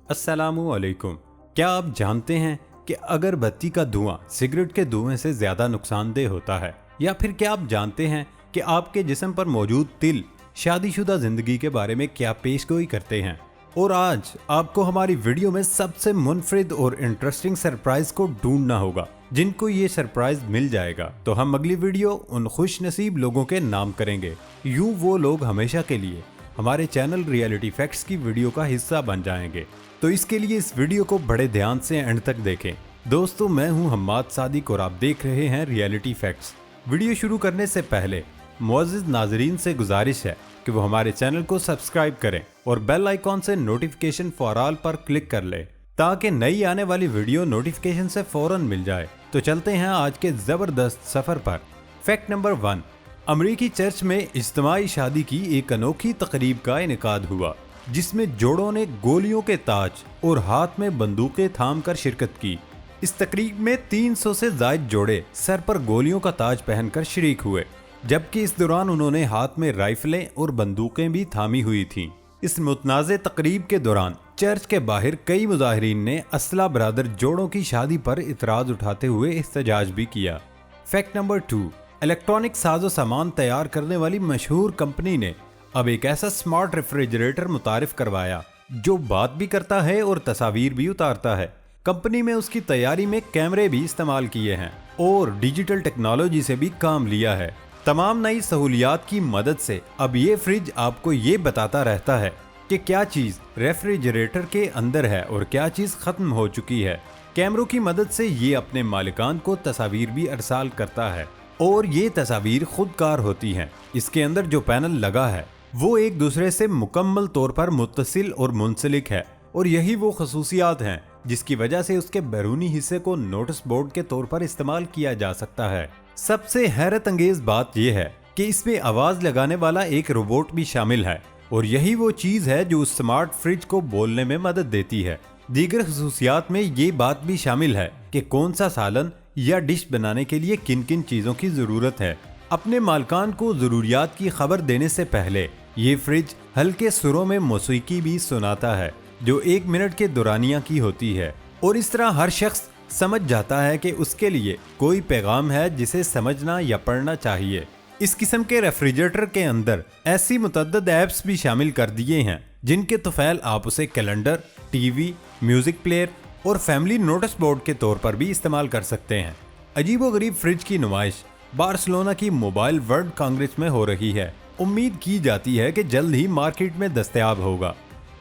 अस्सलामुअलैकुम। क्या आप जानते हैं कि अगरबत्ती का धुआं सिगरेट के धुएं से ज़्यादा नुकसानदेह होता है? या फिर क्या आप जानते हैं कि आपके जिस्म पर मौजूद तिल शादीशुदा ज़िंदगी के बारे में क्या पेशगोई करते हैं? और आज आपको हमारी वीडियो में सबसे मुनफरिद और इंटरेस्टिंग सरप्राइज को ढूंढना होगा। जिनको ये सरप्राइज मिल जाएगा तो हम अगली वीडियो उन खुश नसीब लोगों के नाम करेंगे। यूँ वो लोग हमेशा के लिए हमारे चैनल रियलिटी फैक्ट्स की वीडियो का हिस्सा बन जाएंगे। तो इसके लिए इस वीडियो को बड़े ध्यान से एंड तक देखें। दोस्तों, मैं हूं हम्माद सादिक और आप देख रहे हैं रियलिटी फैक्ट्स। वीडियो शुरू करने से पहले मुअज़्ज़िज़ नाज़रीन से गुजारिश है कि वो हमारे चैनल को सब्सक्राइब करें और बेल आइकॉन से नोटिफिकेशन फॉर ऑल पर क्लिक कर लें ताकि नई आने वाली वीडियो नोटिफिकेशन से फौरन मिल जाए। तो चलते हैं आज के ज़बरदस्त सफ़र पर। फैक्ट नंबर 1, अमरीकी चर्च में इज्तिमाई शादी की एक अनोखी तकरीब का इनेकाद हुआ जिसमें जोड़ों ने गोलियों के ताज और हाथ में बंदूकें थाम कर शिरकत की। इस तकरीब में 300 से ज़ायद जोड़े सर पर गोलियों का ताज पहनकर शरीक हुए, जबकि इस दौरान उन्होंने हाथ में राइफलें और बंदूकें भी थामी हुई थीं। इस मुतनाज़े तकरीब के दौरान चर्च के बाहर कई मुजाहिरीन ने असला बरादर जोड़ों की शादी पर इतराज़ उठाते हुए एहतजाज भी किया। फैक्ट नंबर 2, इलेक्ट्रॉनिक साजो सामान तैयार करने वाली मशहूर कंपनी ने अब एक ऐसा स्मार्ट रेफ्रिजरेटर मुतारिफ करवाया जो बात भी करता है और तस्वीर भी उतारता है। कंपनी में उसकी तैयारी में कैमरे भी इस्तेमाल किए हैं और डिजिटल टेक्नोलॉजी से भी काम लिया है। तमाम नई सहूलियात की मदद से अब ये फ्रिज आपको ये बताता रहता है कि क्या चीज़ रेफ्रिजरेटर के अंदर है और क्या चीज़ ख़त्म हो चुकी है। कैमरों की मदद से ये अपने मालिकान को तस्वीर भी अरसाल करता है और ये तस्वीर खुदकार होती हैं। इसके अंदर जो पैनल लगा है वो एक दूसरे से मुकम्मल तौर पर मुत्तसिल और मुंसलिक है और यही वो खसूसियात हैं जिसकी वजह से उसके बैरूनी हिस्से को नोटिस बोर्ड के तौर पर इस्तेमाल किया जा सकता है। सबसे हैरत अंगेज बात यह है कि इसमें आवाज लगाने वाला एक रोबोट भी शामिल है और यही वो चीज है जो उस स्मार्ट फ्रिज को बोलने में मदद देती है। दीगर खसूसियात में ये बात भी शामिल है कि कौन सा सालन या डिश बनाने के लिए किन किन चीजों की जरूरत है। अपने मालकान को जरूरियात की खबर देने से पहले ये फ्रिज हल्के सुरों में मौसीकी भी सुनाता है जो 1 मिनट के दौरानिया की होती है और इस तरह हर शख्स समझ जाता है कि उसके लिए कोई पैगाम है जिसे समझना या पढ़ना चाहिए। इस किस्म के रेफ्रिजरेटर के अंदर ऐसी मुतअद्दिद ऐप्स भी शामिल कर दिए हैं जिनके तोफ़ैल आप उसे कैलेंडर, टीवी, म्यूजिक प्लेयर और फैमिली नोटिस बोर्ड के तौर पर भी इस्तेमाल कर सकते हैं। अजीबोगरीब फ्रिज की नुमाइश बार्सिलोना की मोबाइल वर्ल्ड कांग्रेस में हो रही है। उम्मीद की जाती है कि जल्द ही मार्केट में दस्तयाब होगा।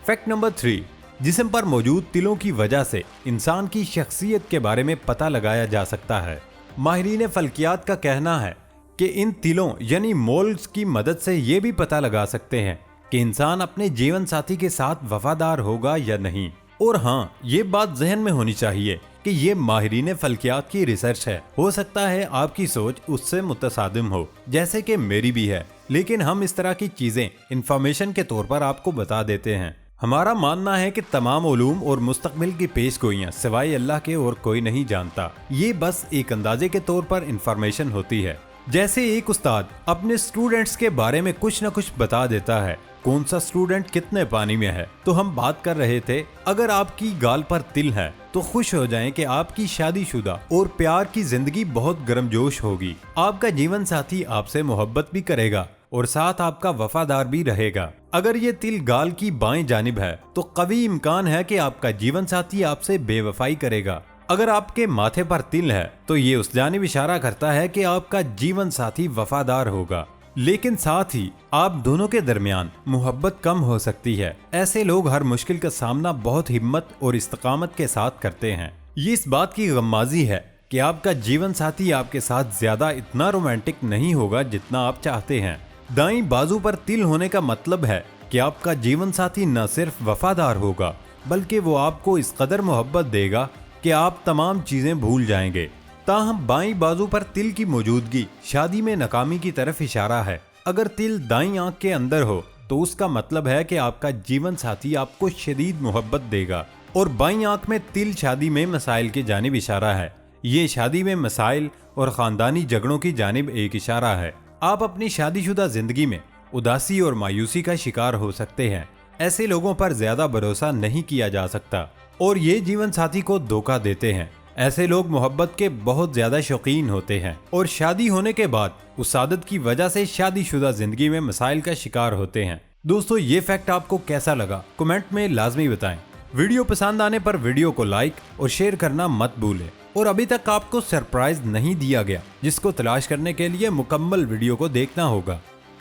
फैक्ट नंबर 3, जिस्म पर मौजूद तिलों की वजह से इंसान की शख्सियत के बारे में पता लगाया जा सकता है। माहिरीन फल्कियात का कहना है कि इन तिलों यानी मोल्स की मदद से ये भी पता लगा सकते हैं कि इंसान अपने जीवन साथी के साथ वफादार होगा या नहीं। और हाँ, ये बात जहन में होनी चाहिए कि ये माहिरीन फल्कियात की रिसर्च है। हो सकता है आपकी सोच उससे मुतसादिम हो, जैसे कि मेरी भी है, लेकिन हम इस तरह की चीजें इंफॉर्मेशन के तौर पर आपको बता देते हैं। हमारा मानना है कि तमाम उलूम और मुस्तकबिल की पेशगोइयां सिवाय अल्लाह के और कोई नहीं जानता। ये बस एक अंदाजे के तौर पर इंफॉर्मेशन होती है। जैसे एक उस्ताद अपने स्टूडेंट्स के बारे में कुछ न कुछ बता देता है, कौन सा स्टूडेंट कितने पानी में है। तो हम बात कर रहे थे, अगर आपकी गाल पर तिल है तो खुश हो जाएं कि आपकी शादीशुदा और प्यार की जिंदगी बहुत गर्मजोश होगी। आपका जीवन साथी आपसे मोहब्बत भी करेगा और साथ आपका वफादार भी रहेगा। अगर ये तिल गाल की बाएं जानिब है तो कवी इम्कान है कि आपका जीवन साथी आपसे बेवफाई करेगा। अगर आपके माथे पर तिल है तो ये उस जानिब इशारा करता है कि आपका जीवन साथी वफादार होगा, लेकिन साथ ही आप दोनों के दरमियान मोहब्बत कम हो सकती है। ऐसे लोग हर मुश्किल का सामना बहुत हिम्मत और इस्तकामत के साथ करते हैं। ये इस बात की गम्माजी है कि आपका जीवन साथी आपके साथ ज्यादा इतना रोमांटिक नहीं होगा जितना आप चाहते हैं। दाईं बाजू पर तिल होने का मतलब है कि आपका जीवन साथी न सिर्फ वफादार होगा बल्कि वो आपको इस कदर मोहब्बत देगा कि आप तमाम चीजें भूल जाएंगे। ताहम बाईं बाजू पर तिल की मौजूदगी शादी में नाकामी की तरफ इशारा है। अगर तिल दाईं आंख के अंदर हो तो उसका मतलब है कि आपका जीवन साथी आपको शदीद मोहब्बत देगा और बाईं आंख में तिल शादी में मसाइल की जानिब इशारा है। ये शादी में मसाइल और खानदानी झगड़ों की जानिब एक इशारा है। आप अपनी शादीशुदा जिंदगी में उदासी और मायूसी का शिकार हो सकते हैं ऐसे लोगों पर ज्यादा भरोसा नहीं किया जा सकता और ये जीवन साथी को धोखा देते हैं। ऐसे लोग मोहब्बत के बहुत ज्यादा शौकीन होते हैं और शादी होने के बाद उस आदत की वजह से शादीशुदा जिंदगी में मसाइल का शिकार होते हैं। दोस्तों, ये फैक्ट आपको कैसा लगा कमेंट में लाजमी बताएं। वीडियो पसंद आने पर वीडियो को लाइक और शेयर करना मत भूलें। और अभी तक आपको सरप्राइज नहीं दिया गया, जिसको तलाश करने के लिए मुकम्मल वीडियो को देखना होगा।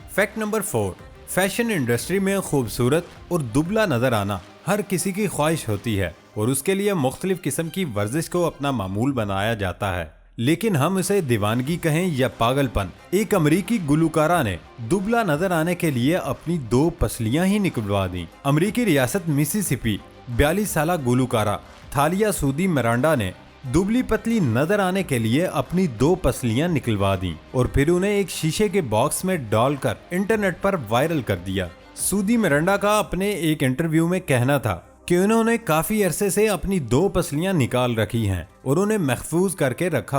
फैक्ट नंबर 4, फैशन इंडस्ट्री में खूबसूरत और दुबला नजर आना हर किसी की ख्वाहिश होती है और उसके लिए मुख्तलिफ किस्म की वर्जिश को अपना मामूल बनाया जाता है। लेकिन हम इसे दीवानगी कहें या पागलपन, एक अमरीकी गुलकारा ने दुबला नजर आने के लिए अपनी 2 पसलियां ही निकलवा दी। अमरीकी रियासत मिसिसिपी 42 साल गुलकारा थालिया सूदी मिरांडा ने दुबली पतली नजर आने के लिए अपनी 2 पसलियां निकलवा दी और फिर उन्हें एक शीशे के बॉक्स में डालकर इंटरनेट पर वायरल कर दिया। सूदी मिरांडा का अपने एक इंटरव्यू में कहना था कि उन्होंने काफी अरसे से अपनी 2 पसलियां निकाल रखी हैं और उन्हें महफूज करके रखा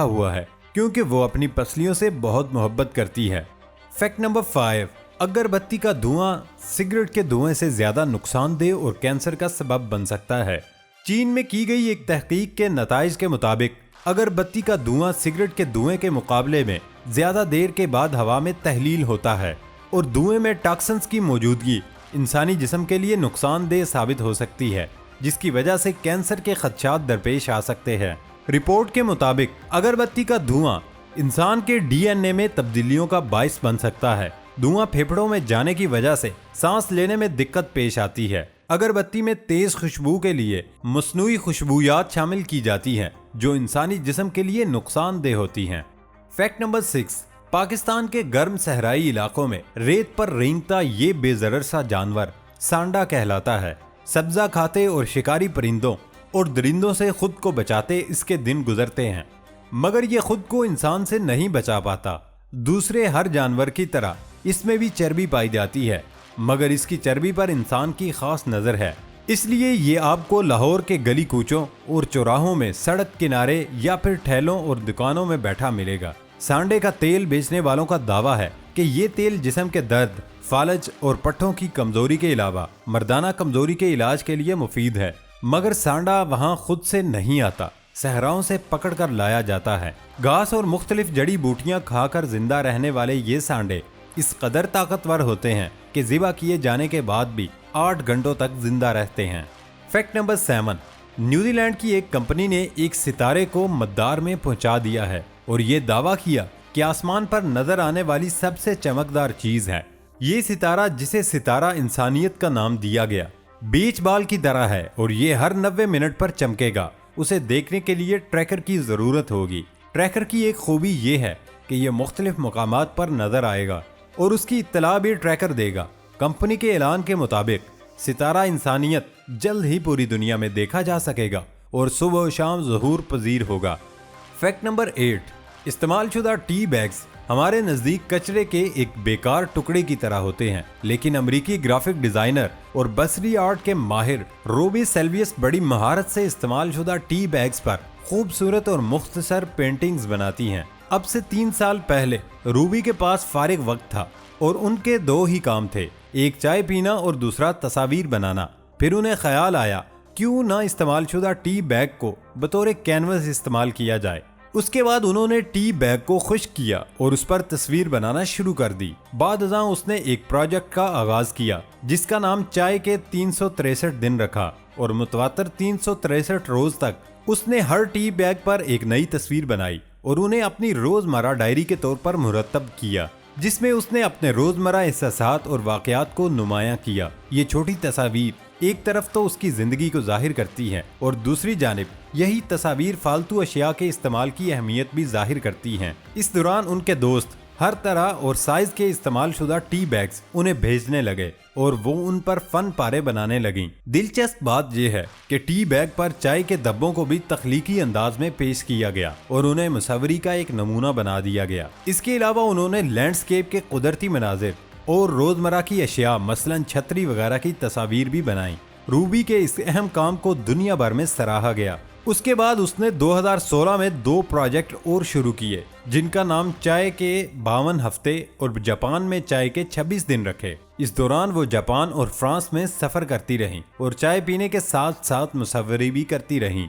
हुआ है क्योंकि वो अपनी पसलियों से बहुत मोहब्बत करती है। फैक्ट नंबर 5, अगरबत्ती का धुआं सिगरेट के धुएं से ज्यादा नुकसानदेह और कैंसर का सबब बन सकता है। चीन में की गई एक तहकीक के नताइज के मुताबिक अगरबत्ती का धुआं सिगरेट के धुएं के मुकाबले में ज्यादा देर के बाद हवा में तहलील होता है और धुएं में टॉक्सिन्स की मौजूदगी इंसानी जिस्म के लिए नुकसानदेह साबित हो सकती है, जिसकी वजह से कैंसर के खदशात दरपेश आ सकते हैं। रिपोर्ट के मुताबिक अगरबत्ती का धुआं इंसान के डीएनए में तब्दीलियों का बाइस बन सकता है। धुआं फेफड़ों में जाने की वजह से सांस लेने में दिक्कत पेश आती है। अगरबत्ती में तेज खुशबू के लिए मसनूई खुशबूयात शामिल की जाती हैं, जो इंसानी जिस्म के लिए नुकसानदेह होती हैं। फैक्ट नंबर 6, पाकिस्तान के गर्म सहराई इलाकों में रेत पर रेंगता ये बेजरर सा जानवर सांडा कहलाता है। सब्जा खाते और शिकारी परिंदों और दरिंदों से खुद को बचाते इसके दिन गुजरते हैं, मगर ये खुद को इंसान से नहीं बचा पाता। दूसरे हर जानवर की तरह इसमें भी चर्बी पाई जाती है, मगर इसकी चर्बी पर इंसान की खास नजर है, इसलिए ये आपको लाहौर के गली कूचों और चौराहों में सड़क किनारे या फिर ठेलों और दुकानों में बैठा मिलेगा। सांडे का तेल बेचने वालों का दावा है कि ये तेल जिस्म के दर्द, फालज और पट्ठों की कमजोरी के अलावा मर्दाना कमजोरी के इलाज के लिए मुफीद है, मगर सांडा वहाँ खुद से नहीं आता, सहराओं से पकड़ कर लाया जाता है। घास और मुख्तलिफ जड़ी बूटियां खाकर जिंदा रहने वाले ये सांडे इस कदर ताकतवर होते हैं कि ज़िबा किए जाने के बाद भी 8 घंटों तक जिंदा रहते हैं। फैक्ट नंबर 7, न्यूजीलैंड की एक कंपनी ने एक सितारे को मद्दार में पहुंचा दिया है और ये दावा किया कि आसमान पर नजर आने वाली सबसे चमकदार चीज है। ये सितारा, जिसे सितारा इंसानियत का नाम दिया गया, बीच बाल की तरह है और ये हर 90 मिनट पर चमकेगा। उसे देखने के लिए ट्रैकर की जरूरत होगी। ट्रैकर की एक खूबी ये है कि यह मुख्तलिफ मकामात पर नजर आएगा और उसकी इत्तला भी ट्रैकर देगा। कंपनी के ऐलान के मुताबिक सितारा इंसानियत जल्द ही पूरी दुनिया में देखा जा सकेगा और सुबह और शाम ज़हूर पजीर होगा। फैक्ट नंबर 8, इस्तेमालशुदा टी बैग्स हमारे नज़दीक कचरे के एक बेकार टुकड़े की तरह होते हैं, लेकिन अमरीकी ग्राफिक डिज़ाइनर और बसरी आर्ट के माहिर रोबी सेल्वियस बड़ी महारत से इस्तेमालशुदा टी बैग्स पर खूबसूरत और मुख्तसर पेंटिंग्स बनाती हैं। अब से 3 साल पहले रूबी के पास फारिग वक्त था और उनके 2 ही काम थे, एक चाय पीना और दूसरा तस्वीर बनाना। फिर उन्हें ख्याल आया क्यों ना इस्तेमालशुदा टी बैग को बतौर कैनवस इस्तेमाल किया जाए। उसके बाद उन्होंने टी बैग को खुश्क किया और उस पर तस्वीर बनाना शुरू कर दी। बाद अज़ां उसने एक प्रोजेक्ट का आगाज किया जिसका नाम चाय के 363 दिन रखा और मुतवातर 363 रोज तक उसने हर टी बैग पर एक नई तस्वीर बनाई और उन्हें अपनी रोजमर्रा डायरी के तौर पर मुरतब किया, जिसमें उसने अपने रोजमर्रा एहसासात और वाकयात को नुमायां किया। ये छोटी तस्वीर एक तरफ तो उसकी जिंदगी को जाहिर करती है और दूसरी जानिब यही तस्वीर फालतू अशिया के इस्तेमाल की अहमियत भी जाहिर करती हैं। इस दौरान उनके दोस्त हर तरह और साइज के इस्तेमालशुदा टी बैग्स उन्हें भेजने लगे और वो उन पर फन पारे बनाने लगीं। दिलचस्प बात यह है कि टी बैग पर चाय के धब्बों को भी तख्लीकी अंदाज में पेश किया गया और उन्हें मुसव्वरी का एक नमूना बना दिया गया। इसके अलावा उन्होंने लैंडस्केप के कुदरती मनाजिर और रोजमर्रा की अशिया मसलन छतरी वगैरह की तस्वीर भी बनाई। रूबी के इस अहम काम को दुनिया भर में सराहा गया। उसके बाद उसने 2016 में 2 प्रोजेक्ट और शुरू किए, जिनका नाम चाय के 52 हफ्ते और जापान में चाय के 26 दिन रखे। इस दौरान वो जापान और फ्रांस में सफर करती रहीं और चाय पीने के साथ साथ मुसाफिरी भी करती रहीं।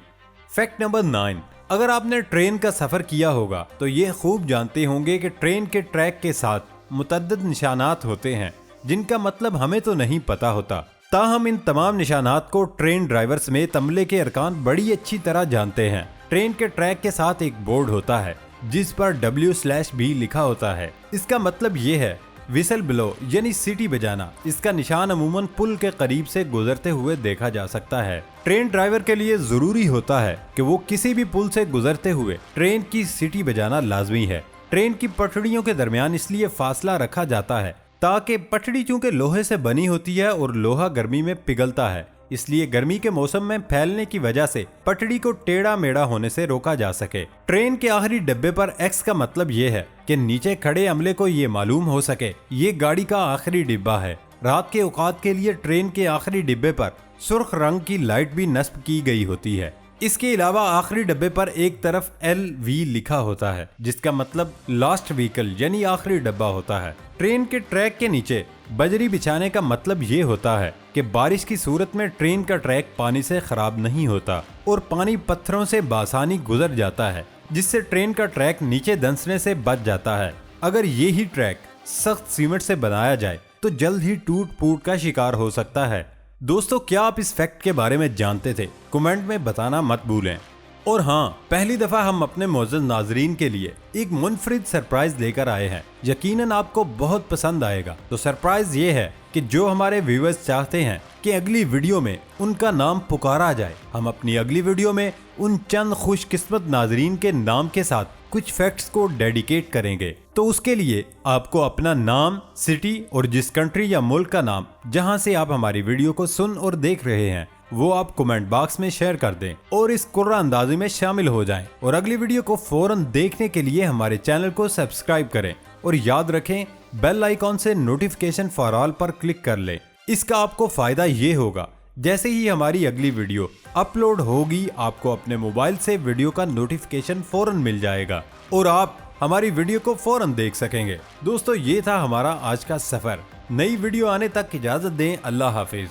फैक्ट नंबर 9, अगर आपने ट्रेन का सफर किया होगा तो ये खूब जानते होंगे कि ट्रेन के ट्रैक के साथ मुतअद्दिद निशानात होते हैं, जिनका मतलब हमें तो नहीं पता होता। ताहम इन तमाम निशानात को ट्रेन ड्राइवर समेत अमले के अरकान बड़ी अच्छी तरह जानते हैं। ट्रेन के ट्रैक के साथ एक बोर्ड होता है जिस पर W/B लिखा होता है। इसका मतलब ये है विसल ब्लो यानी सीटी बजाना। इसका निशान अमूमन पुल के करीब से गुजरते हुए देखा जा सकता है। ट्रेन ड्राइवर के लिए जरूरी होता है कि वो किसी भी पुल से गुजरते हुए ट्रेन की सीटी बजाना लाजमी है। ट्रेन की पटरियों के दरमियान इसलिए फासला रखा जाता है ताकि पटड़ी चूंकि लोहे से बनी होती है और लोहा गर्मी में पिघलता है, इसलिए गर्मी के मौसम में फैलने की वजह से पटड़ी को टेढ़ा मेढ़ा होने से रोका जा सके। ट्रेन के आखिरी डब्बे पर X का मतलब ये है कि नीचे खड़े अमले को ये मालूम हो सके ये गाड़ी का आखिरी डिब्बा है। रात के औकात के लिए ट्रेन के आखिरी डिब्बे पर सुर्ख रंग की लाइट भी नस्ब की गई होती है। इसके अलावा आखिरी डब्बे पर एक तरफ LV लिखा होता है, जिसका मतलब लास्ट व्हीकल यानी आखिरी डब्बा होता है। ट्रेन के ट्रैक के नीचे बजरी बिछाने का मतलब ये होता है कि बारिश की सूरत में ट्रेन का ट्रैक पानी से खराब नहीं होता और पानी पत्थरों से बासानी गुजर जाता है, जिससे ट्रेन का ट्रैक नीचे धंसने से बच जाता है। अगर ये ही ट्रैक सख्त सीमेंट से बनाया जाए तो जल्द ही टूट फूट का शिकार हो सकता है। दोस्तों, क्या आप इस फैक्ट के बारे में जानते थे? कमेंट में बताना मत भूलें। और हाँ, पहली दफा हम अपने मोअज़्ज़ज़ नाज़रीन के लिए एक मुनफरिद सरप्राइज लेकर आए हैं। यकीनन आपको बहुत पसंद आएगा। तो सरप्राइज ये है कि जो हमारे व्यूअर्स चाहते हैं कि अगली वीडियो में उनका नाम पुकारा जाए, हम अपनी अगली वीडियो में उन चंद खुशकिस्मत नाज़रीन के नाम के साथ कुछ फैक्ट्स को डेडिकेट करेंगे। तो उसके लिए आपको अपना नाम, सिटी और जिस कंट्री या मुल्क का नाम जहां से आप हमारी वीडियो को सुन और देख रहे हैं वो आप कमेंट बॉक्स में शेयर कर दें और इस कुर्रा अंदाज़ी में शामिल हो जाएं। और अगली वीडियो को फौरन देखने के लिए हमारे चैनल को सब्सक्राइब करें और याद रखें बेल आइकॉन से नोटिफिकेशन फॉर ऑल पर क्लिक कर लें। इसका आपको फायदा ये होगा, जैसे ही हमारी अगली वीडियो अपलोड होगी आपको अपने मोबाइल से वीडियो का नोटिफिकेशन फौरन मिल जाएगा और आप हमारी वीडियो को फौरन देख सकेंगे। दोस्तों, ये था हमारा आज का सफर। नई वीडियो आने तक इजाजत दें। अल्लाह हाफिज।